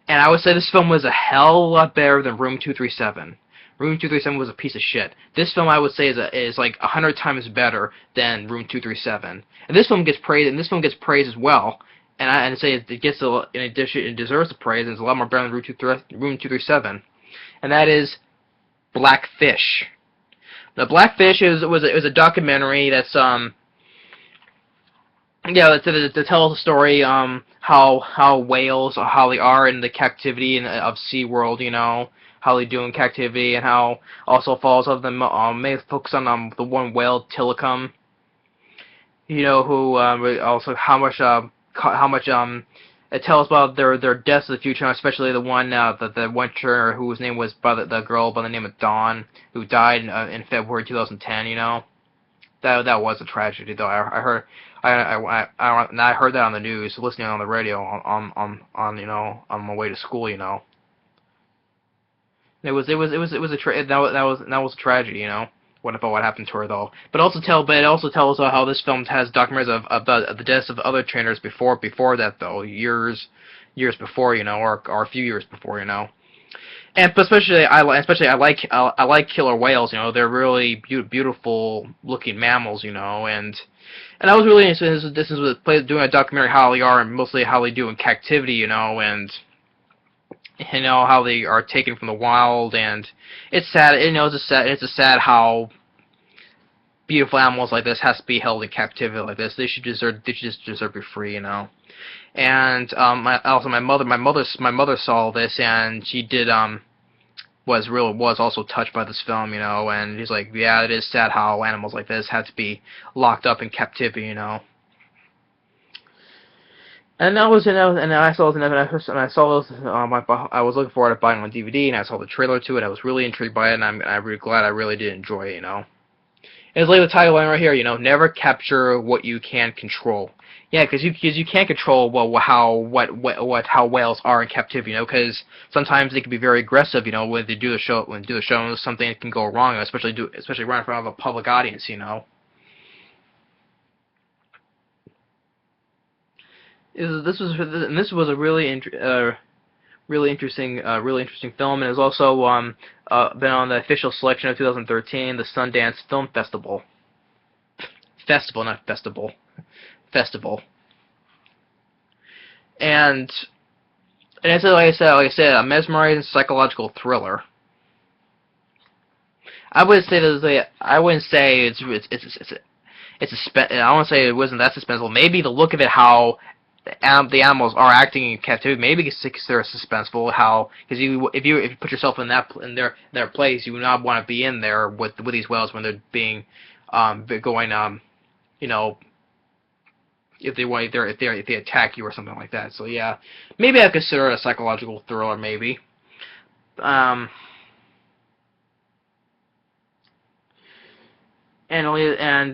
And I would say this film was a hell of a lot better than Room 237. Room 237 was a piece of shit. This film, I would say, is like 100 times better than Room 237. And this film gets praised, as well. And I'd say it gets in addition, it deserves the praise, and it's a lot more better than Room 237. And that is Blackfish. Now, Blackfish was a documentary that's yeah, to tell the story, how whales, how they are in the captivity of SeaWorld, how they do in captivity, and how also falls of them, may focus on the one whale, Tilikum, who also how much it tells about their deaths in the future, especially the one the one trainer whose name was by the girl by the name of Dawn, who died in February 2010. That was a tragedy, though. I heard I heard that on the news, listening on the radio on my way to school. It was a tragedy. What about what happened to her, though? But it also tells how this film has documentaries of the deaths of other trainers before that, though, years before, or a few years before. And especially I like killer whales. They're really beautiful looking mammals. And I was really interested. This is doing a documentary how they are, and mostly how they do in captivity. And how they are taken from the wild. And it's sad. It's a sad how beautiful animals like this has to be held in captivity like this. They should just deserve to be free. And my mother saw this, and she did was also touched by this film, and he's like, yeah, it is sad how animals like this have to be locked up in captivity. And I saw those. I was looking forward to buying it on DVD, and I saw the trailer to it. I was really intrigued by it, and I'm really glad I really did enjoy it. It's like the title line right here. Never capture what you can control. Yeah, because you can't control how whales are in captivity. Because sometimes they can be very aggressive. When they do the show, something can go wrong, especially right in front of a public audience. This was a really interesting film, and it's also been on the official selection of 2013, the Sundance Film Festival. Not festival. Festival. And it's like I said, a mesmerizing psychological thriller. I wouldn't say I wouldn't say I don't say it wasn't that suspenseful. Maybe the look of it, how the animals are acting in captivity, maybe they're suspenseful. Because if you put yourself in their place, you would not want to be in there with these whales when they're being going if they attack you or something like that. So yeah, maybe I consider it a psychological thriller, maybe. And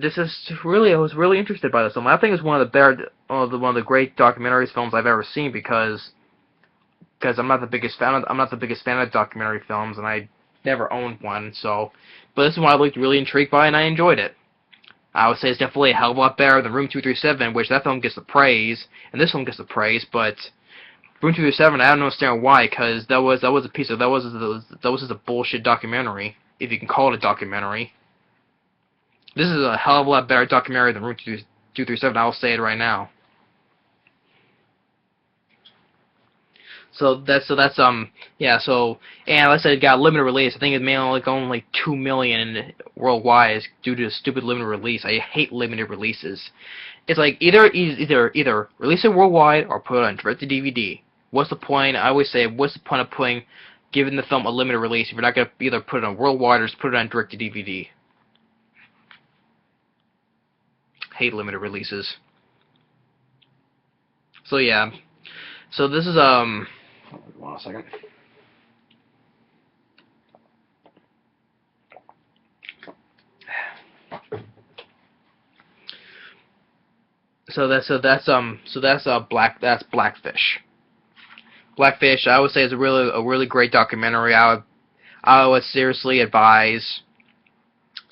this is really, I was really interested by this film. I think it's one of the great documentaries films I've ever seen, because I'm not the biggest fan of documentary films, and I never owned one. But this is one I looked really intrigued by, and I enjoyed it. I would say it's definitely a hell of a lot better than Room 237, which that film gets the praise, and this film gets the praise. But Room 237, I don't understand why, because that was just a bullshit documentary, if you can call it a documentary. This is a hell of a lot better documentary than Room 237. I'll say it right now. And like I said, it got a limited release. I think it made only 2 million worldwide due to a stupid limited release. I hate limited releases. It's like either release it worldwide or put it on direct to DVD. What's the point? I always say, what's the point of giving the film a limited release if you're not gonna either put it on worldwide or just put it on direct to DVD? Hate limited releases. So yeah. So this is hold on a second. That's Blackfish. Blackfish, I would say, is a really great documentary. I would seriously advise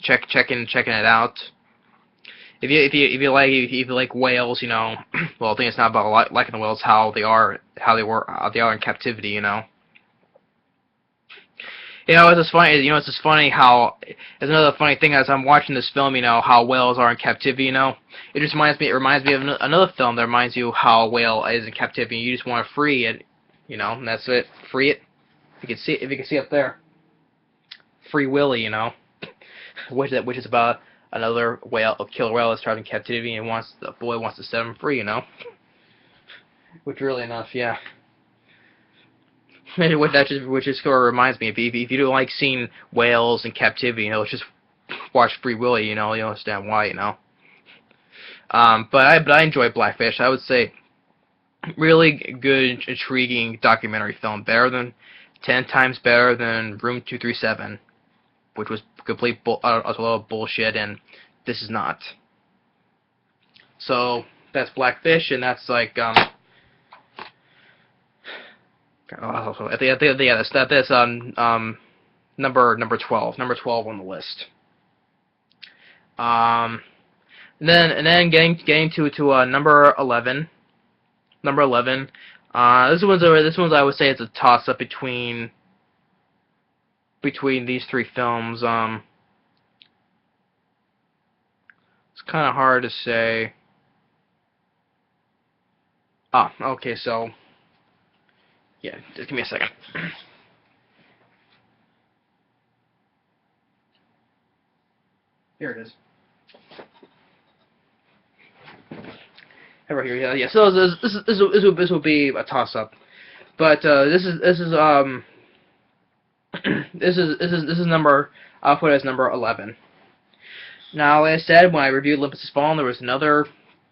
checking it out. If you like whales, well, I think it's not about liking the whales, how they are in captivity. It's just funny. It's just funny how. It's another funny thing as I'm watching this film. How whales are in captivity. It just reminds me of another film that reminds you how a whale is in captivity. You just want to free it. And that's it. Free it. If you can see up there. Free Willy. Which is about another whale, a killer whale, is trapped in captivity, and the boy wants to set him free. Which really enough, yeah. Which just sort of reminds me, if you don't like seeing whales in captivity, just watch Free Willy. You understand why. But I enjoy Blackfish. I would say really good, intriguing documentary film. 10 times better than Room 237, which was complete a lot of bullshit, and this is not. So that's Blackfish, and that's like I think yeah, that's number 12 on the list. And then getting to number 11. Number 11. This one's I would say it's a toss up between these three films. It's kind of hard to say. Okay, so yeah, just give me a second. Here it is. Right here, yeah. So this will be a toss up, but this is number, I'll put it as number 11. Now, like I said, when I reviewed Olympus Has Fallen, there was another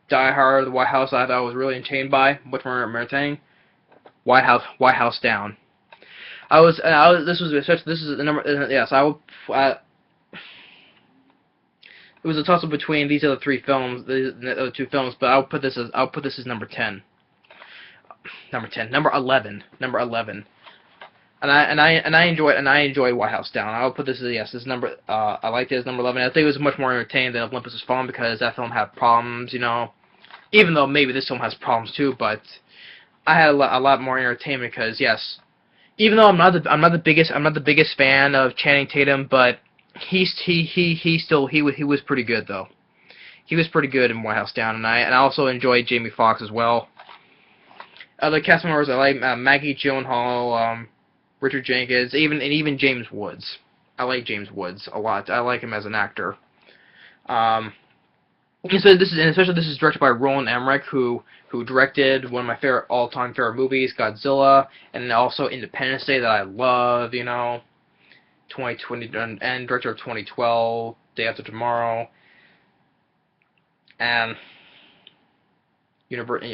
Die Hard, the White House I thought I was really entertained by, much more entertaining. White House Down. This is the number. Yes, it was a toss-up between these other three films, the other two films, but I'll put this as number 10. Number 11. And I enjoy White House Down. I'll put this as this number. I liked it as number 11. I think it was much more entertaining than Olympus Has Fallen because that film had problems, Even though maybe this film has problems too, but I had a lot more entertainment because yes, even though I'm not the biggest fan of Channing Tatum, but he was pretty good though. He was pretty good in White House Down, and I also enjoyed Jamie Foxx as well. Other cast members I like Maggie Gyllenhaal, Richard Jenkins, even James Woods. I like James Woods a lot. I like him as an actor. So this is directed by Roland Emmerich, who directed one of my all-time favorite movies, Godzilla, and also Independence Day that I love, 2020, and director of 2012, Day After Tomorrow, and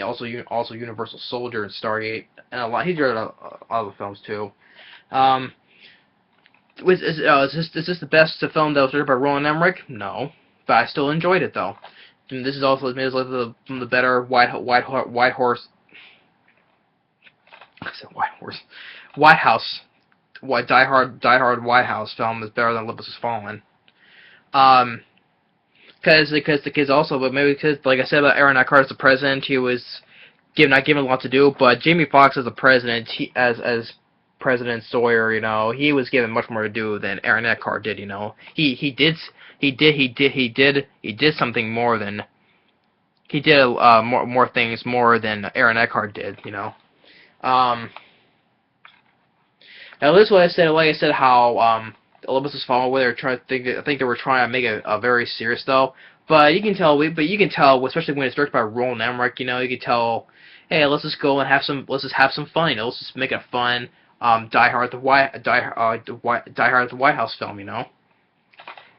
also Universal Soldier and Stargate, and a lot. He directed a lot of the films too. Is this the best film that was directed by Roland Emmerich? No, but I still enjoyed it though. And this is also admitted as the better White House Die Hard White House film is better than Olympus Has Fallen. Because the kids also, but maybe because, like I said about Aaron Eckhart as the president, he was not given a lot to do. But Jamie Foxx as the president, as President Sawyer, he was given much more to do than Aaron Eckhart did. He did something more than more things more than Aaron Eckhart did. Now this is what I said. Like I said, how Olympus Has Fallen, where I think they were trying to make it very serious though. But you can tell, especially when it's directed by Roland Emmerich. You can tell, hey, let's just go and have some fun. Let's just make it a fun Die Hard the White House film.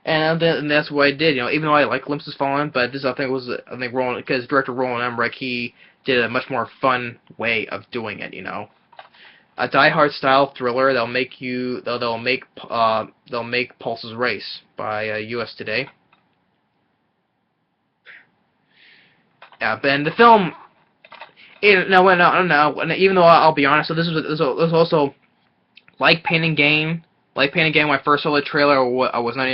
And that's what I did. Even though I like Olympus Has Fallen, but this I think Roland, because director Roland Emmerich, he did a much more fun way of doing it. A Die Hard style thriller that'll make pulses race by U.S. Today. Yeah, but in the film, even though I'll be honest, so this was also like Pain and Gain. Like Pain and Gain, when I first saw the trailer, I was not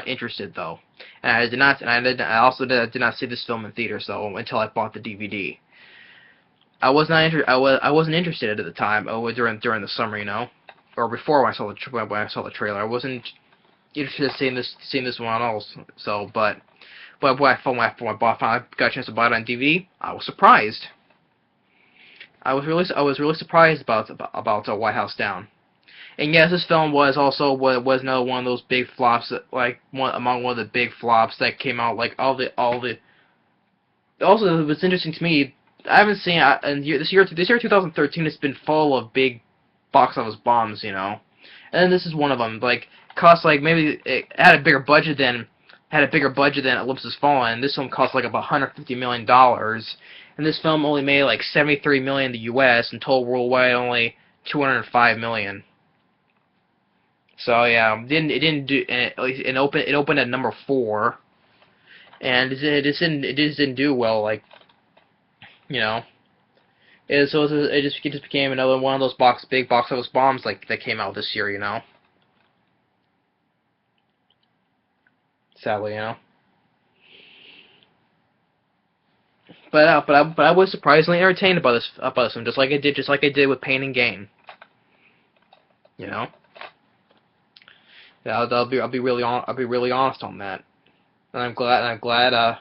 interested though, and I also did not see this film in theater. So until I bought the DVD. I wasn't interested at the time. During the summer, or before when I saw the trailer. I wasn't interested in seeing this one also. So, but when I finally got a chance to buy it on DVD, I was surprised. I was really surprised about White House Down. And yes, this film was also was another one of those big flops that, like, among one of the big flops that came out, like, all the. Also, what's interesting to me, I haven't seen and this year 2013 has been full of big box office bombs, you know. And this is one of them. Like, cost, like, maybe it had a bigger budget than Olympus Has Fallen. This one cost like about $150 million, and this film only made like 73 million in the U.S. and total worldwide only 205 million. So yeah, it didn't do it opened at number 4, and it just didn't do well, like, you know. It just became another one of those big box office bombs like that came out this year, you know. Sadly, you know. But I was surprisingly entertained about this one, just like I did with Pain and Gain, you know. Yeah, I'll be really honest on that. And I'm glad I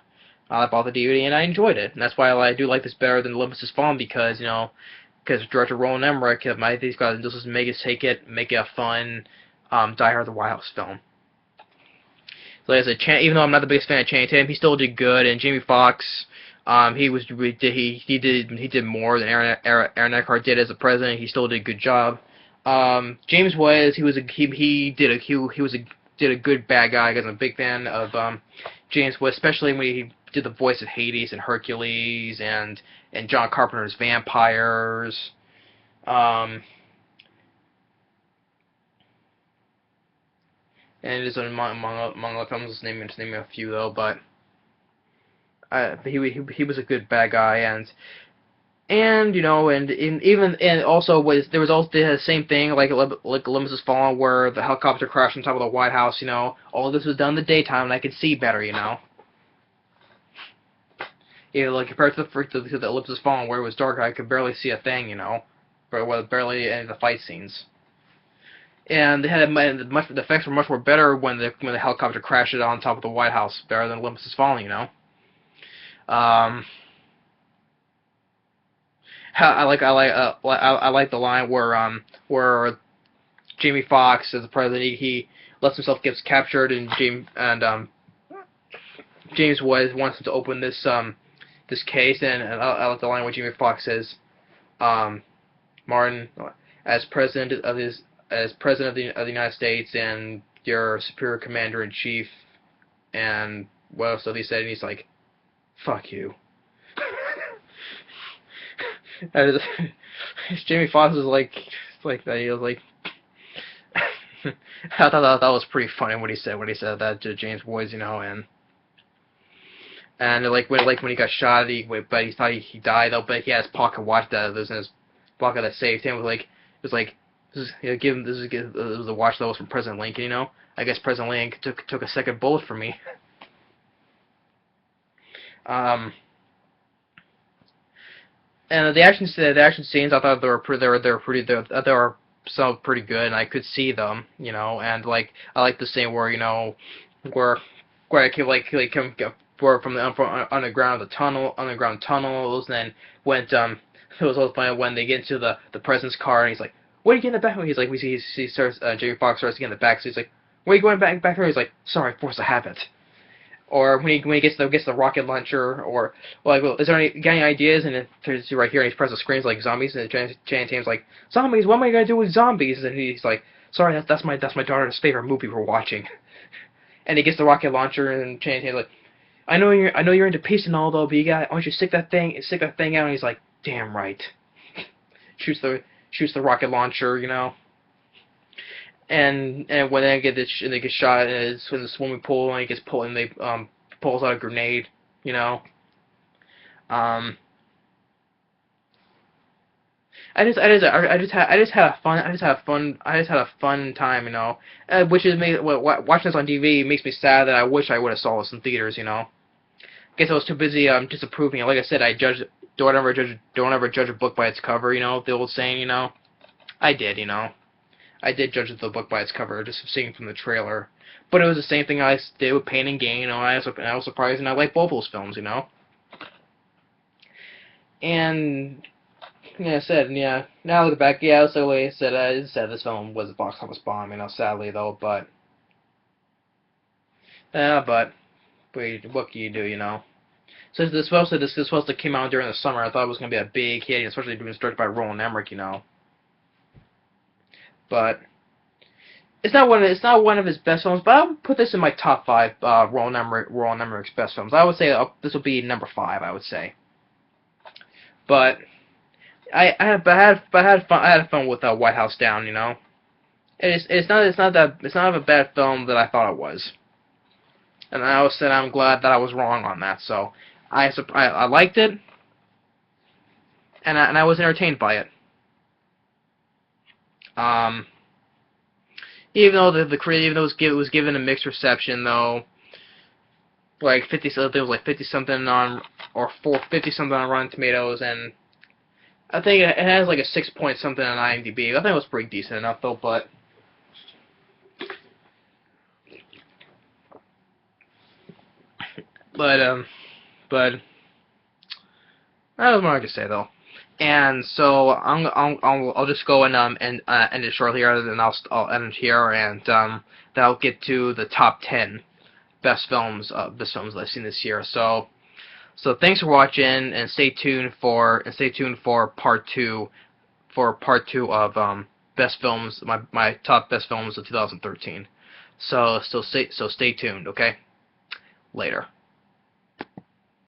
bought the DVD and I enjoyed it. And that's why I do like this better than Olympus Has Fallen, because, you know, because director Roland Emmerich, these guys just make it a fun Die Hard the White House film. So like I said, even though I'm not the biggest fan of Channing Tatum, he still did good. And Jamie Foxx, he did more than Aaron Eckhart did as a president. He still did a good job. James Woods, he did a good bad guy, because I'm a big fan of James Woods, especially when he did the voice of Hades and Hercules and John Carpenter's Vampires. And it is among other films. Just name a few though, but he was a good bad guy, and you know, and also there was also the same thing like Olympus Has Fallen, where the helicopter crashed on top of the White House. You know, all of this was done in the daytime, and I could see better. You know, like compared to the Olympus Has Fallen, where it was dark, I could barely see a thing. You know, barely any of the fight scenes. And the effects were much more better when the helicopter crashed on top of the White House, better than Olympus Has Fallen. You know. I like the line where Jamie Foxx, as the president, he lets himself get captured, and James Woods wants him to open this case, and I like the line where Jamie Foxx says, Martin, as president of the United States and your superior commander in chief, and what else did he say? And he's like, fuck you. Jamie Foxx was like that. He was like, I thought that was pretty funny when he said that to James Woods, you know, and like when he got shot, but he thought he died though, but he had his pocket watch that was in his pocket that saved him. It was like this was a watch that was from President Lincoln, you know. I guess President Lincoln took a second bullet for me. And the action scenes, I thought they were some pretty good, and I could see them, you know. And like I like the scene where, you know, where I could come from the underground tunnels, and then went it was always funny when they get into the president's car, and he's like, "What are you getting in the back?" He's like, he starts Jamie Foxx starts to get in the back, so he's like, "Where are you going back there?" He's like, "Sorry, force of habit." Or when he gets the rocket launcher, or like, well, got any ideas? And there's right here, and he presses screens like zombies, and Channing Tatum's like, zombies? What am I gonna do with zombies? And he's like, sorry, that's my daughter's favorite movie we're watching. And he gets the rocket launcher, and Channing Tatum's like, I know you're into peace and all though, but why don't you stick that thing out? And he's like, damn right. shoots the rocket launcher, you know. And when they get shot in the swimming pool, and he gets pulled, and they pulls out a grenade, you know. I just had a fun time, you know. Which is watching this on DVD makes me sad that I wish I would have saw this in theaters, you know. I guess I was too busy disapproving. Like I said, don't ever judge a book by its cover, you know, the old saying, you know. I did, you know. I did judge the book by its cover, just seeing from the trailer. But it was the same thing I did with Pain and Gain, you know. I was surprised, and I like both those films, you know. And Yeah, I said, yeah. Now I look back, yeah, so like I said this film was a box office bomb, sadly though, but yeah, but what can you do? Since this supposed to came out during the summer, I thought it was gonna be a big hit, especially being directed by Roland Emmerich. But it's not one of his best films, but I would put this in my top five Roland Emmerich's best films. I would say this will be number five, I would say. But I had fun with White House Down. It's not a bad film that I thought it was, and I always said I'm glad that I was wrong on that. So I liked it, and I was entertained by it. Um, even though it was given a mixed reception though, like 50 something, it was like 50 something on or 450 something on Rotten Tomatoes, and I think it has like a 6 point something on IMDb. I think it was pretty decent enough though, but but that was more I could say though. And so I'll just go and end it shortly here, and I'll end it here, and then I'll get to the top 10 best films that I've seen this year. So thanks for watching, and stay tuned for part two of best films, my top best films of 2013. So stay tuned, okay? Later.